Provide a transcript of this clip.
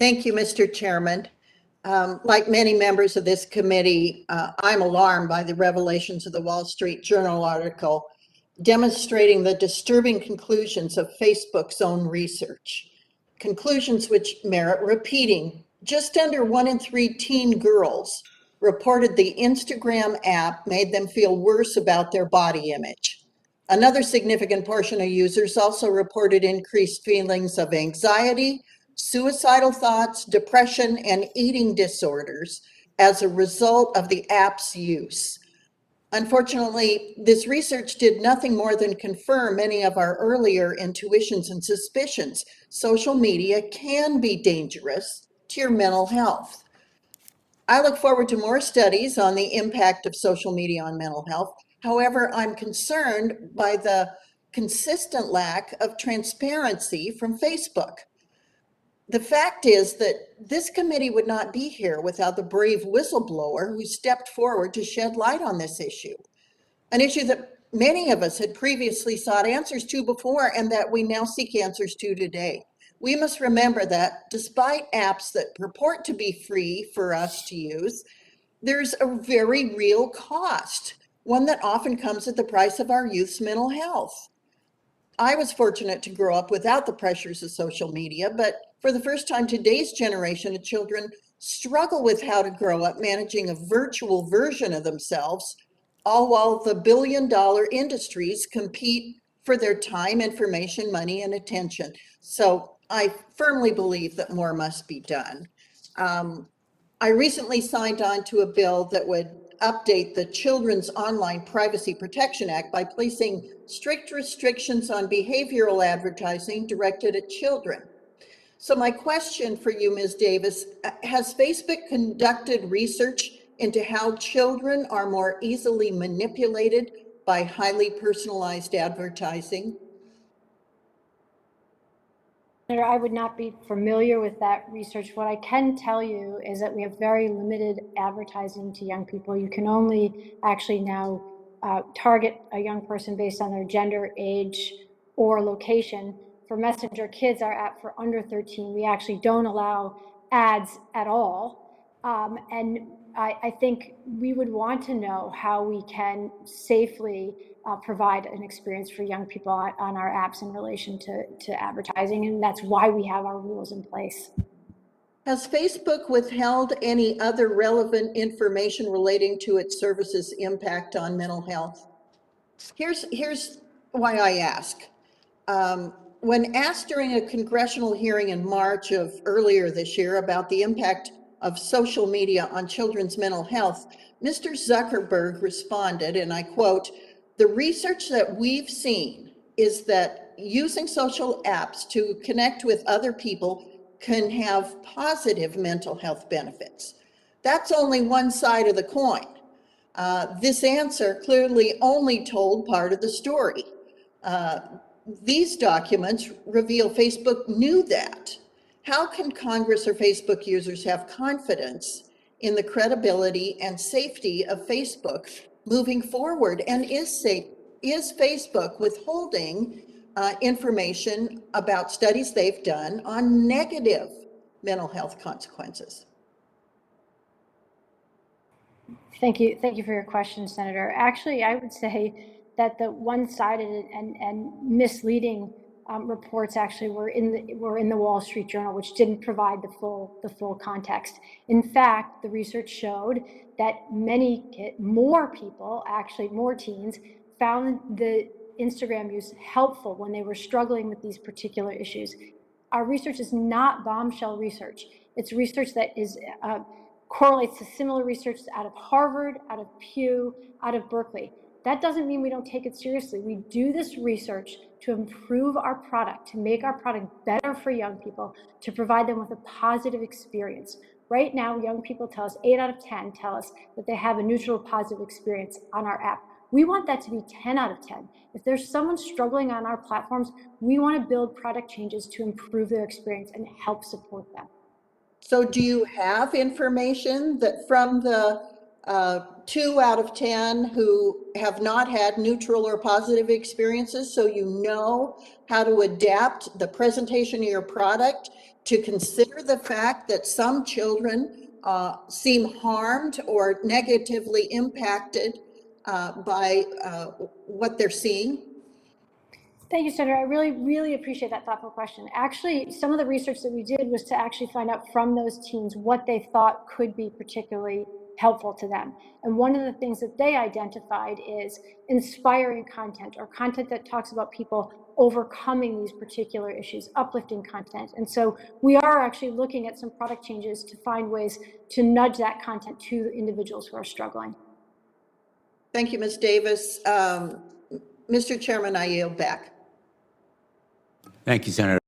Thank you, Mr. Chairman. Like many members of this committee, I'm alarmed by the revelations of the Wall Street Journal article demonstrating the disturbing conclusions of Facebook's own research. Conclusions which merit repeating. Just under 1 in 3 teen girls reported the Instagram app made them feel worse about their body image. Another significant portion of users also reported increased feelings of anxiety, suicidal thoughts, depression, and eating disorders as a result of the app's use. Unfortunately, this research did nothing more than confirm many of our earlier intuitions and suspicions. Social media can be dangerous to your mental health. I look forward to more studies on the impact of social media on mental health. However, I'm concerned by the consistent lack of transparency from Facebook. The fact is that this committee would not be here without the brave whistleblower who stepped forward to shed light on this issue, an issue that many of us had previously sought answers to before and that we now seek answers to today. We must remember that despite apps that purport to be free for us to use, there's a very real cost, one that often comes at the price of our youth's mental health. I was fortunate to grow up without the pressures of social media, but for the first time, today's generation of children struggle with how to grow up managing a virtual version of themselves, all while the billion-dollar industries compete for their time, information, money, and attention. So I firmly believe that more must be done. I recently signed on to a bill that would update the Children's Online Privacy Protection Act by placing strict restrictions on behavioral advertising directed at children. So my question for you, Ms. Davis, has Facebook conducted research into how children are more easily manipulated by highly personalized advertising? I would not be familiar with that research. What I can tell you is that we have very limited advertising to young people. You can only actually now target a young person based on their gender, age, or location. For Messenger Kids, our app for under 13, we actually don't allow ads at all. And I think we would want to know how we can safely provide an experience for young people on our apps in relation to advertising, and that's why we have our rules in place. Has Facebook withheld any other relevant information relating to its services' impact on mental health? Here's why I ask. When asked during a congressional hearing in March of earlier this year about the impact of social media on children's mental health, Mr. Zuckerberg responded, and I quote, "The research that we've seen is that using social apps to connect with other people can have positive mental health benefits. That's only one side of the coin." This answer clearly only told part of the story. These documents reveal Facebook knew that. How can Congress or Facebook users have confidence in the credibility and safety of Facebook moving forward? And is Facebook withholding information about studies they've done on negative mental health consequences? Thank you for your question, Senator. Actually, I would say that the one-sided and misleading reports actually were in the Wall Street Journal, which didn't provide the full context. In fact, the research showed that more people, actually more teens, found the Instagram use helpful when they were struggling with these particular issues. Our research is not bombshell research. It's research that is correlates to similar research out of Harvard, out of Pew, out of Berkeley. That doesn't mean we don't take it seriously. We do this research to improve our product, to make our product better for young people, to provide them with a positive experience. Right now, young people tell us, 8 out of 10 tell us that they have a neutral positive experience on our app. We want that to be 10 out of 10. If there's someone struggling on our platforms, we want to build product changes to improve their experience and help support them. So do you have information that from the 2 out of 10 who have not had neutral or positive experiences, so you know how to adapt the presentation of your product to consider the fact that some children seem harmed or negatively impacted by what they're seeing? Thank you, Senator. I really, really appreciate that thoughtful question. Actually, some of the research that we did was to actually find out from those teens what they thought could be particularly helpful to them. And one of the things that they identified is inspiring content, or content that talks about people overcoming these particular issues, uplifting content. And so we are actually looking at some product changes to find ways to nudge that content to individuals who are struggling. Thank you, Ms. Davis. Mr. Chairman, I yield back. Thank you, Senator.